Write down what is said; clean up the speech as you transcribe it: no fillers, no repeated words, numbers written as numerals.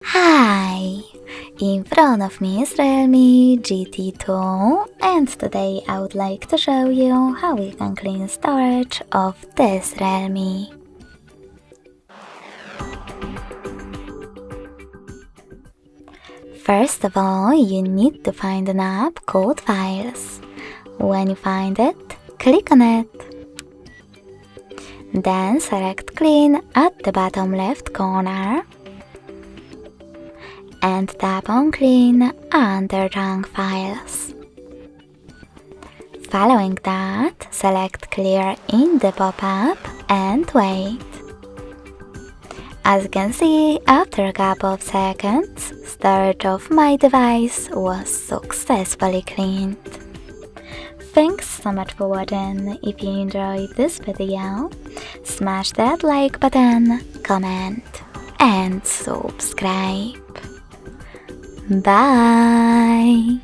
Hi! In front of me is REALME GT tool, and today I would like to show you how we can clean storage of this REALME. First of all, you need to find an app called Files. When you find it, click on it. Then select Clean at the bottom left corner and tap on Clean under Junk Files. Following that, select Clear in the pop-up and wait. As you can see, after a couple of seconds, storage of my device was successfully cleaned. Thanks so much for watching. If you enjoyed this video, smash that like button, comment and subscribe. Bye!